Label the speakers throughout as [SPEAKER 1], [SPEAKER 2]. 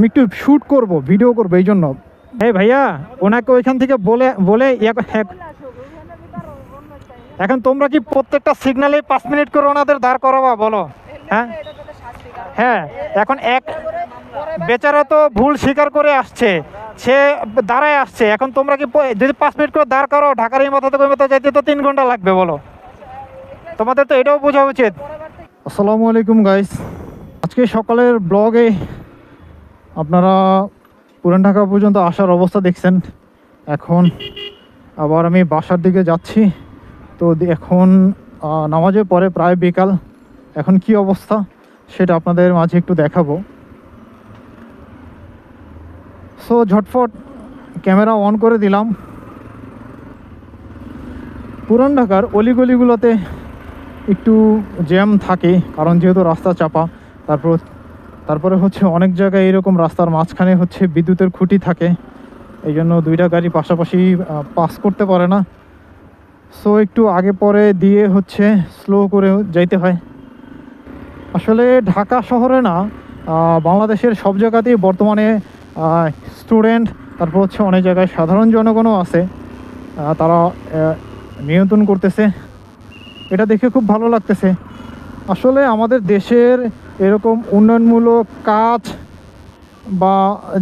[SPEAKER 1] আমি একটু শ্যুট করব, ভিডিও করব, এই জন্য। এই ভাইয়া, ওনাকে ওইখান থেকে বলে বলে এখন তোমরা কি প্রত্যেকটা সিগন্যালে 5 মিনিট করে ওনাদের দাঁড় করাবা বলো? হ্যাঁ হ্যাঁ, এখন এক বেচারা তো ভুল স্বীকার করে আসছে, সে দাঁড়ায় আসছে। এখন তোমরা কি যদি 5 মিনিট করে দাঁড় করো, ঢাকার এই মাথা থেকে ওই মাথা যাইতে তো 3 ঘন্টা লাগবে বলো? তোমাদের তো এটাও বোঝা উচিত। আসসালামু আলাইকুম গাইস, আজকে সকালের ব্লগে আপনারা পুরান ঢাকা পর্যন্ত আসার অবস্থা দেখছেন। এখন আবার আমি বাসার দিকে যাচ্ছি। তো এখন নামাজের পরে প্রায় বিকাল। এখন কি অবস্থা সেটা আপনাদের মাঝে একটু দেখাবো। সো ঝটফট ক্যামেরা অন করে দিলাম। পুরান ঢাকার অলিগলিগুলোতে একটু জ্যাম থাকে, কারণ যেহেতু রাস্তা চাপা। তারপরে হচ্ছে অনেক জায়গায় এরকম রাস্তার মাঝখানে হচ্ছে বিদ্যুতের খুঁটি থাকে, এই জন্য দুইটা গাড়ি পাশাপাশি পাস করতে পারে না। সো একটু আগে পরে দিয়ে হচ্ছে স্লো করে যাইতে হয়। আসলে ঢাকা শহরে না, বাংলাদেশের সব জায়গাতেই বর্তমানে স্টুডেন্ট, তারপর হচ্ছে অনেক জায়গায় সাধারণ জনগণও আছে, তারা নিয়ন্ত্রণ করতেছে। এটা দেখে খুব ভালো লাগতেছে। আসলে আমাদের দেশের এরকম উন্নয়নমূলক কাজ বা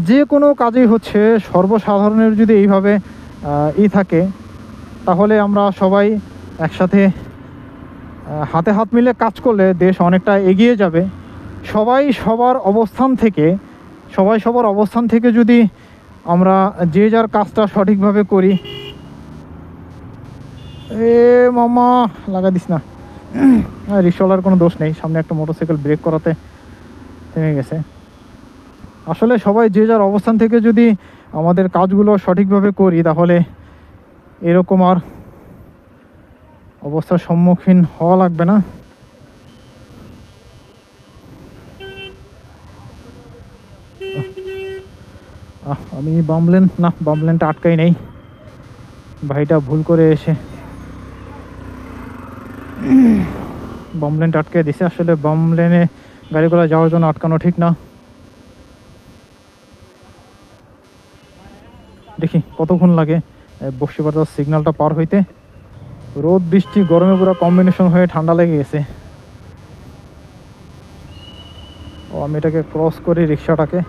[SPEAKER 1] যে কোনো কাজই হচ্ছে সর্বসাধারণের যদি এইভাবে থাকে, তাহলে আমরা সবাই একসাথে হাতে হাত মিলে কাজ করলে দেশ অনেকটা এগিয়ে যাবে। সবাই সবার অবস্থান থেকে যদি আমরা যে যার কাজটা সঠিকভাবে করি। মামা লাগা দিস না, রিক্সাওয়ালার কোনো দোষ নেই, সামনে একটা মোটরসাইকেল ব্রেক করাতে থেমে গেছে। আসলে সবাই যে যার অবস্থান থেকে যদি আমাদের কাজগুলো সঠিকভাবে করি, তাহলে এরকম আর অবস্থার সম্মুখীন হওয়া লাগবে না। আমি বামলেনটা আটকাই নেই, ভাইটা ভুল করে এসে বামলেনটা আটকে দিছে। আসলে বামলেনে গাড়িগুলো যাওয়ার জন্য আটকানো ঠিক না। দেখি কতক্ষণ লাগে বক্সিবাজার সিগন্যালটা পার হইতে। রোদ বৃষ্টি গরমে পুরো কম্বিনেশন হয়ে ঠান্ডা লেগে গেছে। ও আমি এটাকে ক্রস করি, রিক্সাটাকে।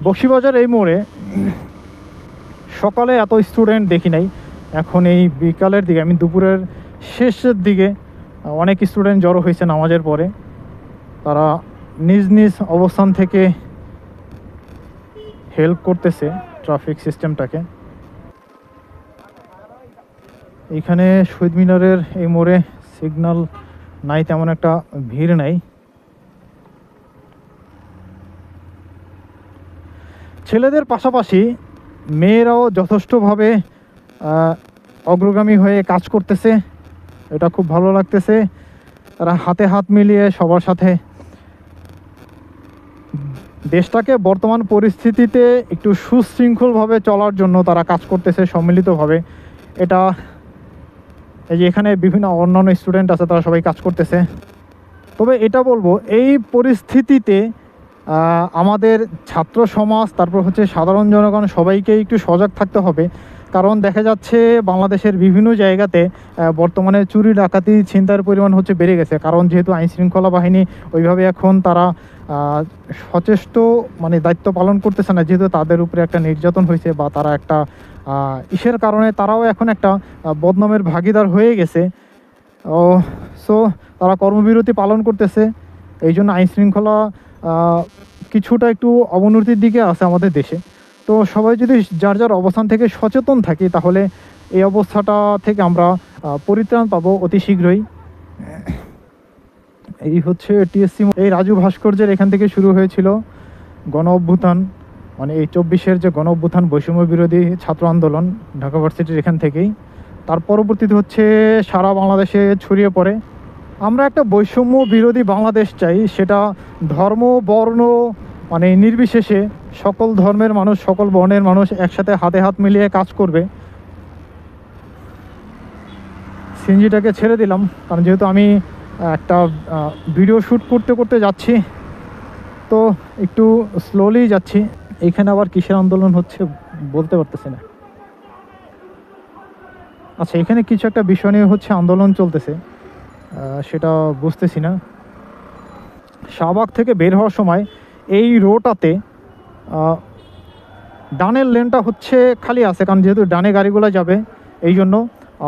[SPEAKER 1] বক্সিবাজার এই মোড়ে সকালে এত স্টুডেন্ট দেখি নাই। এখন এই বিকালের দিকে, আমি দুপুরের শেষের দিকে অনেক স্টুডেন্ট জড়ো হয়েছে নামাজের পরে। তারা নিজ নিজ অবস্থান থেকে হেল্প করতেছে ট্রাফিক সিস্টেমটাকে। এইখানে শহীদ মিনারের এই মোড়ে সিগন্যাল নাই, তেমন একটা ভিড় নাই। ছেলেদের পাশাপাশি মেয়েরাও যথেষ্টভাবে অগ্রগামী হয়ে কাজ করতেছে, এটা খুব ভালো লাগতেছে। তারা হাতে হাত মিলিয়ে সবার সাথে দেশটাকে বর্তমান পরিস্থিতিতে একটু সুশৃঙ্খলভাবে চলার জন্য তারা কাজ করতেছে সম্মিলিতভাবে। এটা এই যে এখানে বিভিন্ন অন্যান্য স্টুডেন্ট আছে, তারা সবাই কাজ করতেছে। তবে এটা বলবো, এই পরিস্থিতিতে আমাদের ছাত্র সমাজ, তারপর হচ্ছে সাধারণ জনগণ, সবাইকে একটু সজাগ থাকতে হবে। কারণ দেখা যাচ্ছে বাংলাদেশের বিভিন্ন জায়গাতে বর্তমানে চুরি ডাকাতি ছিনতাইয়ের পরিমাণ হচ্ছে বেড়ে গেছে। কারণ যেহেতু আইনশৃঙ্খলা বাহিনী ওইভাবে এখন তারা সচেষ্ট মানে দায়িত্ব পালন করতেছে না, যেহেতু তাদের উপরে একটা নির্যাতন হয়েছে বা তারা একটা ইসের কারণে তারাও এখন একটা বদনামের ভাগিদার হয়ে গেছে। সো তারা কর্মবিরতি পালন করতেছে। এই জন্য আইনশৃঙ্খলা কিছুটা একটু অবনতির দিকে আছে আমাদের দেশে। তো সবাই যদি যার যার অবস্থান থেকে সচেতন থাকি, তাহলে এই অবস্থাটা থেকে আমরা পরিত্রাণ পাবো অতি শীঘ্রই। এই হচ্ছে টিএসসি, এই রাজু ভাস্কর্যের এখান থেকে শুরু হয়েছিল গণ অভ্যুত্থান, মানে এই 24-এর যে গণ অভ্যুত্থান, বৈষম্য বিরোধী ছাত্র আন্দোলন ঢাকা ভার্সিটির এখান থেকেই। তার পরবর্তীতে হচ্ছে সারা বাংলাদেশে ছড়িয়ে পড়ে। আমরা একটা বৈষম্য বিরোধী বাংলাদেশ চাই, সেটা ধর্ম বর্ণ মানে নির্বিশেষে সকল ধর্মের মানুষ, সকল বর্ণের মানুষ একসাথে হাতে হাত মিলিয়ে কাজ করবে। সিএনজিটাকে ছেড়ে দিলাম, কারণ যেহেতু আমি একটা ভিডিও শ্যুট করতে করতে যাচ্ছি, তো একটু স্লোলি যাচ্ছি। এখানে আবার কিসের আন্দোলন হচ্ছে বলতে পারতেছি না। আচ্ছা, এখানে কিছু একটা বিষয় নিয়ে হচ্ছে আন্দোলন চলতেছে, সেটা বুঝতেছি না। শাহবাগ থেকে বের হওয়ার সময় এই রোডটাতে ডানের লেনটা হচ্ছে খালি আছে, কারণ যেহেতু ডানে গাড়িগুলো যাবে এই জন্য।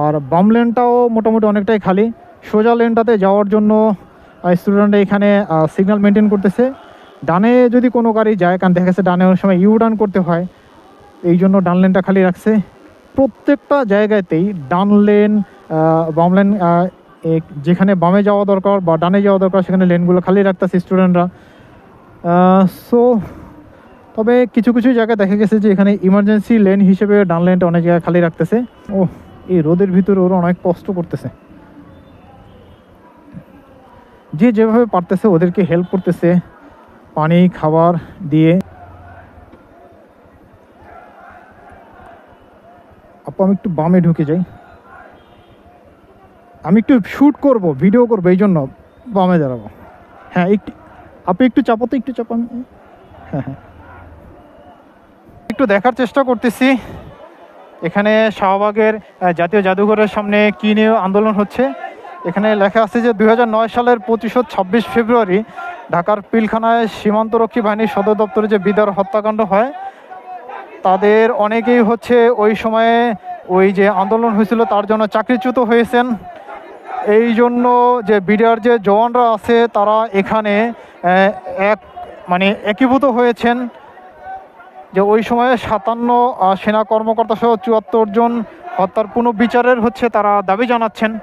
[SPEAKER 1] আর বাম লেনটাও মোটামুটি অনেকটাই খালি। সোজা লেনটাতে যাওয়ার জন্য স্টুডেন্টরা এখানে সিগন্যাল মেনটেন করতেছে। ডানে যদি কোনো গাড়ি যায়, কারণ দেখা যাচ্ছে ডানে অনেক সময় ইউ টার্ন করতে হয়, এই জন্য ডান লেনটা খালি রাখছে। প্রত্যেকটা জায়গাতেই ডান লেন, বাম লেন, যেখানে বামে যাওয়া দরকার বা ডানে যাওয়া দরকার সেখানে লেনগুলো খালি রাখতেছে স্টুডেন্টরা। সো তবে কিছু কিছু জায়গায় দেখা গেছে যে এখানে ইমার্জেন্সি লেন হিসেবে ডান লেনটা অনেক জায়গায় খালি রাখতেছে। ও, এই রোদের ভিতরে ওরা অনেক কষ্ট করতেছে, যে যেভাবে পারতেছে ওদেরকে হেল্প করতেছে পানি খাবার দিয়ে। আপু আমি একটু বামে ঢুকে যাই, আমি একটু শ্যুট করব, ভিডিও করবো, এই জন্য বামে দাঁড়াবো। হ্যাঁ, একটু আপনি একটু চাপো তো, একটু চাপান। হ্যাঁ হ্যাঁ, একটু দেখার চেষ্টা করতেছি এখানে শাহবাগের জাতীয় জাদুঘরের সামনে কী নিয়ে আন্দোলন হচ্ছে। এখানে লেখা আছে যে 2009 সালের 26 ফেব্রুয়ারি ঢাকার পিলখানায় সীমান্তরক্ষী বাহিনীর সদর দপ্তরে যে বিদার হত্যাকাণ্ড হয়, তাদের অনেকেই হচ্ছে ওই সময়ে ওই যে আন্দোলন হয়েছিল তার জন্য চাকরিচ্যুত হয়েছেন। এই জন্য যে বিডিআর যে জওয়ানরা আছে তারা এখানে একীভূত হয়েছেন, যে ওই সময়ে 57 সেনা কর্মকর্তা সহ 74 জন হত্যার পুনঃবিচারের হচ্ছে তারা দাবি জানাচ্ছেন।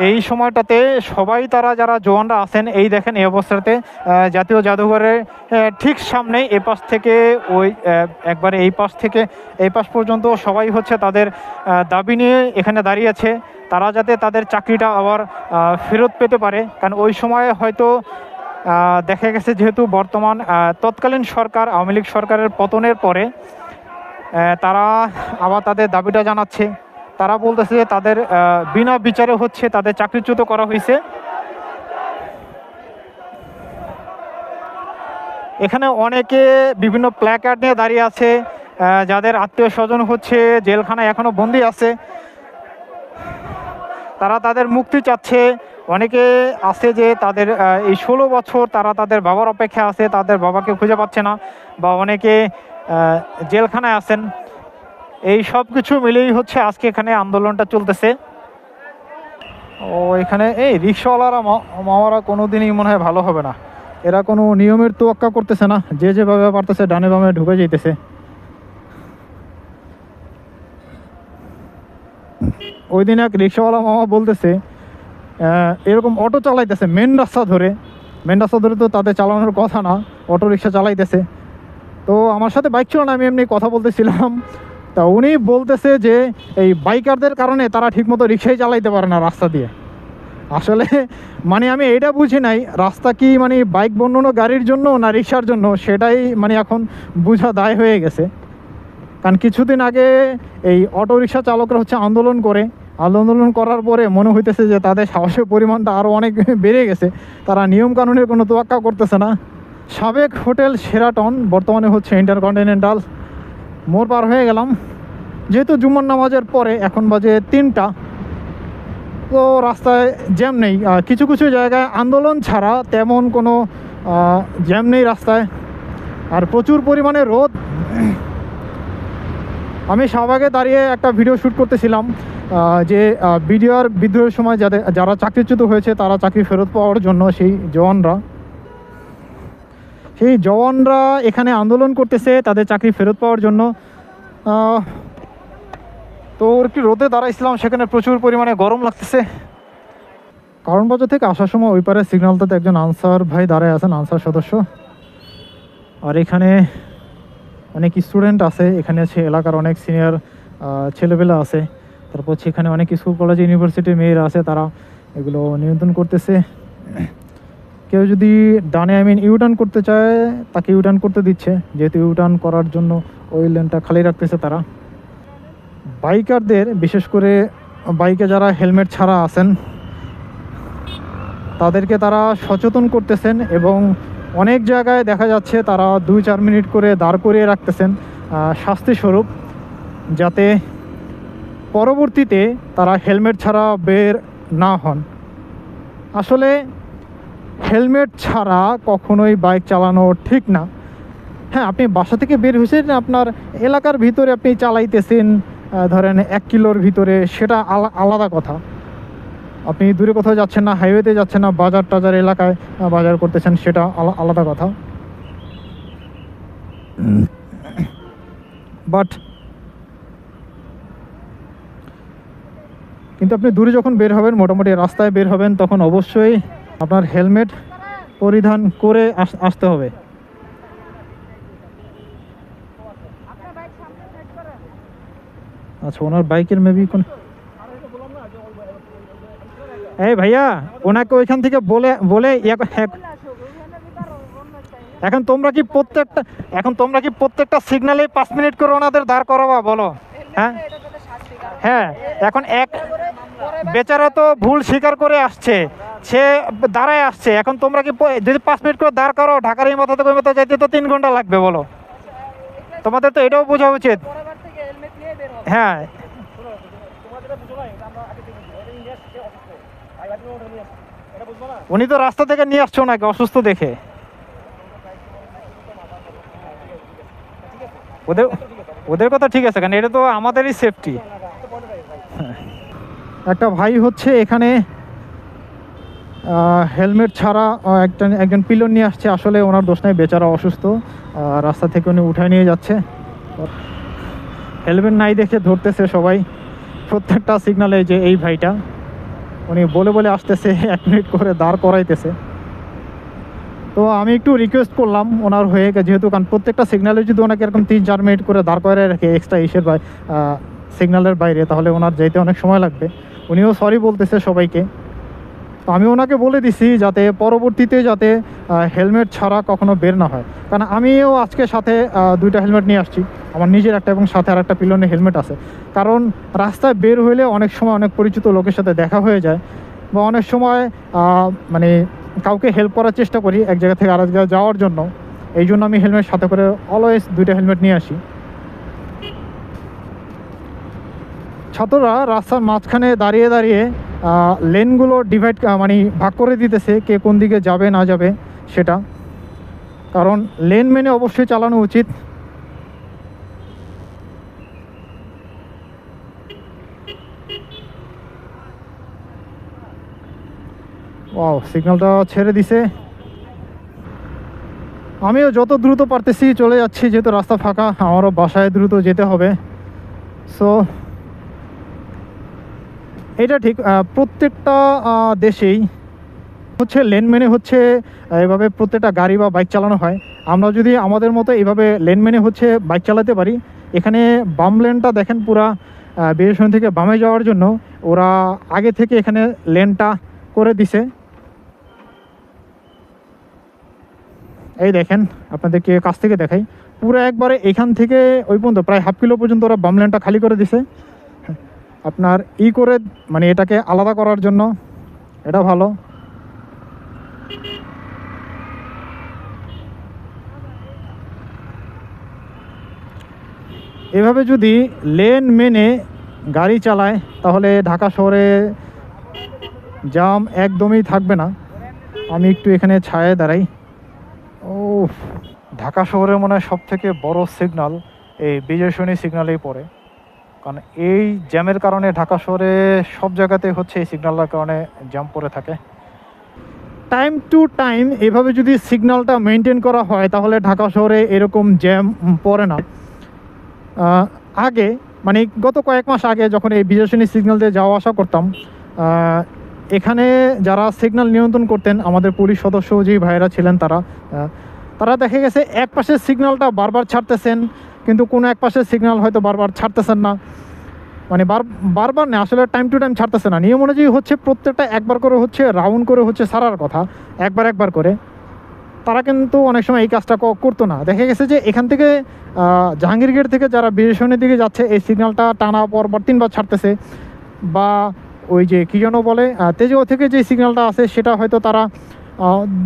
[SPEAKER 1] এই সময়টাতে সবাই তারা যারা জওয়ানরা আছেন, এই দেখেন এই অবস্থাতে জাতীয় জাদুঘরের ঠিক সামনে এ পাশ থেকে ওই একবারে এই পাশ থেকে এই পাশ পর্যন্ত সবাই হচ্ছে তাদের দাবি নিয়ে এখানে দাঁড়িয়ে আছে, তারা যাতে তাদের চাকরিটা আবার ফেরত পেতে পারে। কারণ ওই সময়ে হয়তো দেখা গেছে যেহেতু বর্তমান তৎকালীন সরকার আওয়ামী লীগ সরকারের পতনের পরে তারা আবার তাদের দাবিটা জানাচ্ছে। তারা বলতেছে যে তাদের বিনা বিচারে হচ্ছে তাদের চাকরিচ্যুত করা হয়েছে। এখানে অনেকে বিভিন্ন প্ল্যাকার্ড নিয়ে দাঁড়িয়ে আছে, যাদের আত্মীয় স্বজন হচ্ছে জেলখানায় এখনো বন্দী আছে, তারা তাদের মুক্তি চাচ্ছে। অনেকে আছে যে তাদের এই 16 বছর তারা তাদের বাবার অপেক্ষা আছে, তাদের বাবাকে খুঁজে পাচ্ছে না, বা অনেকে জেলখানায় আছেন। এই সব কিছু মিলেই হচ্ছে আজকে এখানে আন্দোলনটা চলতেছে। ও, এখানে এই রিক্সাওয়ালারা মামারা কোনো দিনই মনে হয় ভালো হবে না, এরা কোনো নিয়মের তোয়াক্কা করতেছে না, যে যেভাবে পারতেছে ডানে বামে ঢুকে যেতেছে। ওই দিন এক রিক্সাওয়ালা মামা বলতেছে এরকম অটো চালাইতেছে মেন রাস্তা ধরে তো তাদের চালানোর কথা না, অটো রিক্সা চালাইতেছে। তো আমার সাথে বাইক ছিল না, আমি এমনি কথা বলতেছিলাম, তা উনি বলতেছে যে এই বাইকারদের কারণে তারা ঠিকমতো রিক্সাই চালাইতে পারে না রাস্তা দিয়ে। আসলে আমি এটা বুঝি নাই, রাস্তা কি বাইক বন্য গাড়ির জন্য না রিক্সার জন্য, সেটাই এখন বোঝা দায় হয়ে গেছে। কারণ কিছুদিন আগে এই অটো রিক্সা চালকরা হচ্ছে আন্দোলন করার পরে মনে হইতেছে যে তাদের সাহসের পরিমাণটা আরও অনেক বেড়ে গেছে, তারা নিয়মকানুনের কোনো তোয়াক্কা করতেছে না। সাবেক হোটেল শেরাটন বর্তমানে হচ্ছে ইন্টারকন্টিনেন্টাল। মোড় পার হয়ে গেলাম, যেহেতু জুম্মার নামাজের পরে এখন বাজে 3টা, তো রাস্তায় জ্যাম নেই। কিছু কিছু জায়গায় আন্দোলন ছাড়া তেমন কোনো জ্যাম নেই রাস্তায়, আর প্রচুর পরিমাণে রোদ। আমি শাহবাগে দাঁড়িয়ে একটা ভিডিও শ্যুট করতেছিলাম, যে বিডিআর বিদ্রোহের সময় যারা চাকরিচ্যুত হয়েছে তারা চাকরি ফেরত পাওয়ার জন্য সেই জওয়ানরা এখানে আন্দোলন করতেছে তাদের চাকরি ফেরত পাওয়ার জন্য। তো একটু রোদে দাঁড়াইছিলাম, সেখানে প্রচুর পরিমাণে গরম লাগতেছে। কারণ বাজার থেকে আসার সময় ওই পারে সিগন্যালটাতে একজন আনসার ভাই দাঁড়ায় আছেন, আনসার সদস্য। আর এখানে অনেক স্টুডেন্ট আছে, এখানে আছে এলাকার অনেক সিনিয়র ছেলেপেলা আছে, তারপর সেখানে অনেক স্কুল কলেজ ইউনিভার্সিটির মেয়েরা আছে, তারা এগুলো নিয়ন্ত্রণ করতেছে। কেউ যদি ডানে ইউটার্ন করতে চায় তাকে ইউটার্ন করতে দিচ্ছে, যেহেতু ইউটার্ন করার জন্য ওই লেনটা খালি রাখতেছে তারা। বাইকারদের বিশেষ করে বাইকে যারা হেলমেট ছাড়া আছেন তাদেরকে তারা সচেতন করতেছেন এবং অনেক জায়গায় দেখা যাচ্ছে তারা 2-4 মিনিট করে দাঁড় করিয়ে রাখতেছেন শাস্তিস্বরূপ, যাতে পরবর্তীতে তারা হেলমেট ছাড়া বের না হন। আসলে হেলমেট ছাড়া কখনোই বাইক চালানো ঠিক না। হ্যাঁ, আপনি বাসা থেকে বের হয়েছেন, আপনার এলাকার ভিতরে আপনি চালাইতেছেন, ধরেন 1 কিলোর ভিতরে, সেটা আলাদা কথা। আপনি দূরে কোথাও যাচ্ছেন না, হাইওয়েতে যাচ্ছেন না, বাজার টাজার এলাকায় বাজার করতেছেন, সেটা আলাদা কথা। বাট কিন্তু আপনি দূরে যখন বের হবেন, মোটামুটি রাস্তায় বের হবেন, তখন অবশ্যই আপনার হেলমেট পরিধান করে আসতে হবে। আচ্ছা, ওনার বাইকের মেবি কোন, এই ভাইয়া ওনাকে ওইখান থেকে বলে বলে এখন তোমরা কি প্রত্যেকটা সিগন্যালে 5 মিনিট করে ওনাদের দাঁড় করাবা বলো? হ্যাঁ হ্যাঁ, এখন এক বেচারা তো ভুল স্বীকার করে আসছে, সে দাঁড়ায় আসছে, এখন তোমরা কি যদি 5 মিনিট করে দাঁড় করো, ঢাকার এই মাথা থেকে ওই মাথা যাইতে তো 3 ঘন্টা লাগবে বলো? তোমাদের তো এটাও বোঝা উচিত। হ্যাঁ, উনি তো রাস্তা থেকে নিয়ে আসছো নাকি অসুস্থ দেখে? ওদের ওদের কথা ঠিক আছে, কারণ এটা তো আমাদেরই সেফটি। একটা ভাই হচ্ছে এখানে হেলমেট ছাড়া একজন পিলন নিয়ে আসছে, আসলে ওনার দোষ নাই, বেচারা অসুস্থ, রাস্তা থেকে উনি উঠায় নিয়ে যাচ্ছে। হেলমেট নাই দেখে ধরতেছে সবাই প্রত্যেকটা সিগনালে, যে এই ভাইটা উনি বলে বলে আসতেছে, 1 মিনিট করে দাঁড় করাইতেছে। তো আমি একটু রিকোয়েস্ট করলাম ওনার হয়ে, যেহেতু কারণ প্রত্যেকটা সিগনালে যদি ওনাকে এরকম 3-4 মিনিট করে দাঁড় করায় রাখে এক্সট্রা সিগন্যালের বাইরে, তাহলে ওনার যেতে অনেক সময় লাগবে। উনিও সরি বলতেছে সবাইকে। তো আমি ওনাকে বলে দিছি যাতে পরবর্তীতে যাতে হেলমেট ছাড়া কখনো বের না হয়, কারণ আমিও আজকে সাথে 2টা হেলমেট নিয়ে আসছি, আমার নিজের একটা এবং সাথে আর একটা পিলনের হেলমেট আছে। কারণ রাস্তায় বের হইলে অনেক সময় অনেক পরিচিত লোকের সাথে দেখা হয়ে যায়, বা অনেক সময় মানে কাউকে হেল্প করার চেষ্টা করি এক জায়গা থেকে আরেক জায়গায় যাওয়ার জন্য। এই জন্য আমি হেলমেট সাথে করে অলওয়েজ 2টা হেলমেট নিয়ে আসি। ছাত্ররা রাস্তার মাঝখানে দাঁড়িয়ে দাঁড়িয়ে লেনগুলো ডিভাইড মানে ভাগ করে দিতেছে, কে কোন দিকে যাবে না যাবে সেটা, কারণ লেন মেনে অবশ্যই চালানো উচিত। ওয়াও, সিগন্যালটা ছেড়ে দিছে। আমিও যত দ্রুত পারতেছি চলে যাচ্ছি, যেহেতু রাস্তা ফাঁকা, আমারও বাসায় দ্রুত যেতে হবে। সো এটা ঠিক, প্রত্যেকটা দেশেই হচ্ছে লেন মেনে হচ্ছে এভাবে প্রত্যেকটা গাড়ি বা বাইক চালানো হয়। আমরা যদি আমাদের মতো এইভাবে লেন মেনে হচ্ছে বাইক চালাতে পারি, এখানে বাম লেনটা দেখেন পুরা বিএসএন থেকে বামে যাওয়ার জন্য ওরা আগে থেকে এখানে লেনটা করে দিছে। এই দেখেন, আপনাদেরকে কাছ থেকে দেখাই, পুরো একবারে এখান থেকে ওই পর্যন্ত প্রায় 1/2 কিলো পর্যন্ত ওরা বাম লেনটা খালি করে দিছে, আপনার করে মানে এটাকে আলাদা করার জন্য। এটা ভালো। এভাবে যদি লেন মেনে গাড়ি চালায়, তাহলে ঢাকা শহরে জাম একদমই থাকবে না। আমি একটু এখানে ছায়ায় দাঁড়াই। ও, ঢাকা শহরে মনে হয় সবথেকে বড় সিগন্যাল এই বিজয়সনী সিগন্যালেই পড়ে, কারণ এই জ্যামের কারণে ঢাকা শহরে সব জায়গাতে হচ্ছে এই সিগন্যালের কারণে জ্যাম পড়ে থাকে। টাইম টু টাইম এভাবে যদি সিগন্যালটা মেনটেন করা হয়, তাহলে ঢাকা শহরে এরকম জ্যাম পড়ে না। আগে মানে গত কয়েক মাস আগে যখন এই বিজয়সনী সিগন্যাল দিয়ে যাওয়া আসা করতাম, এখানে যারা সিগন্যাল নিয়ন্ত্রণ করতেন, আমাদের পুলিশ সদস্য যেই ভাইয়েরা ছিলেন, তারা দেখা গেছে এক পাশের সিগন্যালটা বারবার ছাড়তেছেন, কিন্তু কোনো এক পাশের সিগন্যাল হয়তো বারবার ছাড়তেছেন না। মানে বারবার না, আসলে টাইম টু টাইম ছাড়তেছে না। নিয়ম অনুযায়ী হচ্ছে প্রত্যেকটা একবার করে হচ্ছে রাউন্ড করে হচ্ছে ছাড়ার কথা, একবার করে। তারা কিন্তু অনেক সময় এই কাজটা করতো না। দেখা গেছে যে এখান থেকে জাহাঙ্গীরগেট থেকে যারা বিজয়সনের দিকে যাচ্ছে, এই সিগন্যালটা টানা পরপর 3বার ছাড়তেছে, বা ওই যে কী যেন বলে তেজগাঁও থেকে যে সিগন্যালটা আছে সেটা হয়তো তারা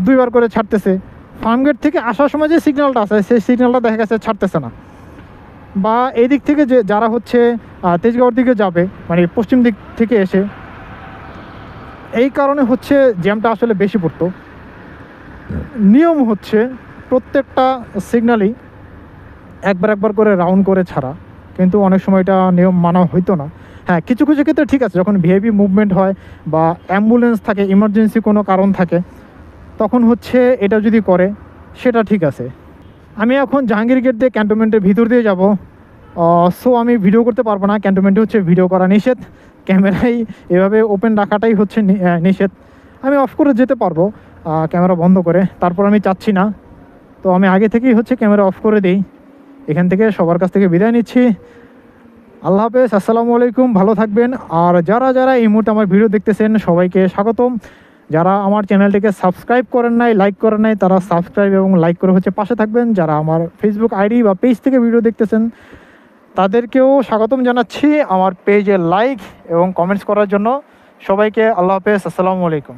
[SPEAKER 1] 2বার করে ছাড়তেছে। ফার্মগেট থেকে আসার সময় যে সিগন্যালটা আছে সেই সিগন্যালটা দেখা গেছে ছাড়তেছে না। বা এই দিক থেকে যে যারা হচ্ছে তেজগাঁওর দিকে যাবে, মানে পশ্চিম দিক থেকে এসে, এই কারণে হচ্ছে জ্যামটা আসলে বেশি পড়তো। নিয়ম হচ্ছে প্রত্যেকটা সিগন্যালই একবার করে রাউন্ড করে ছাড়া, কিন্তু অনেক সময় এটা নিয়ম মানা হইতো না। হ্যাঁ, কিছু কিছু ক্ষেত্রে ঠিক আছে, যখন ভিআইপি মুভমেন্ট হয় বা অ্যাম্বুলেন্স থাকে, ইমার্জেন্সি কোনো কারণ থাকে, তখন হচ্ছে এটা যদি করে সেটা ঠিক আছে। আমি এখন জাহাঙ্গীর গেট দিয়ে ক্যান্টনমেন্টের ভিতর দিয়ে যাব, সো আমি ভিডিও করতে পারবো না। ক্যান্টনমেন্টে হচ্ছে ভিডিও করা নিষেধ, ক্যামেরাই এভাবে ওপেন রাখাটাই হচ্ছে নিষেধ। আমি অফ করে যেতে পারবো ক্যামেরা বন্ধ করে, তারপর আমি চাচ্ছি না, তো আমি আগে থেকেই হচ্ছে ক্যামেরা অফ করে দিই। এখান থেকে সবার কাছ থেকে বিদায় নিচ্ছি। আল্লাহ হাফেজ, আসসালামু আলাইকুম, ভালো থাকবেন। আর যারা যারা এই মুহূর্তে আমার ভিডিও দেখতেছেন সবাইকে স্বাগতম। যারা আমার চ্যানেলটিকে সাবস্ক্রাইব করেন নাই, লাইক করেন নাই, তারা সাবস্ক্রাইব এবং লাইক করে হচ্ছে পাশে থাকবেন। যারা আমার ফেসবুক আইডি বা পেজ থেকে ভিডিও দেখতেছেন তাদেরকেও স্বাগতম জানাচ্ছি আমার পেজে লাইক এবং কমেন্টস করার জন্য। সবাইকে আল্লাহ হাফেজ, আসসালামু আলাইকুম।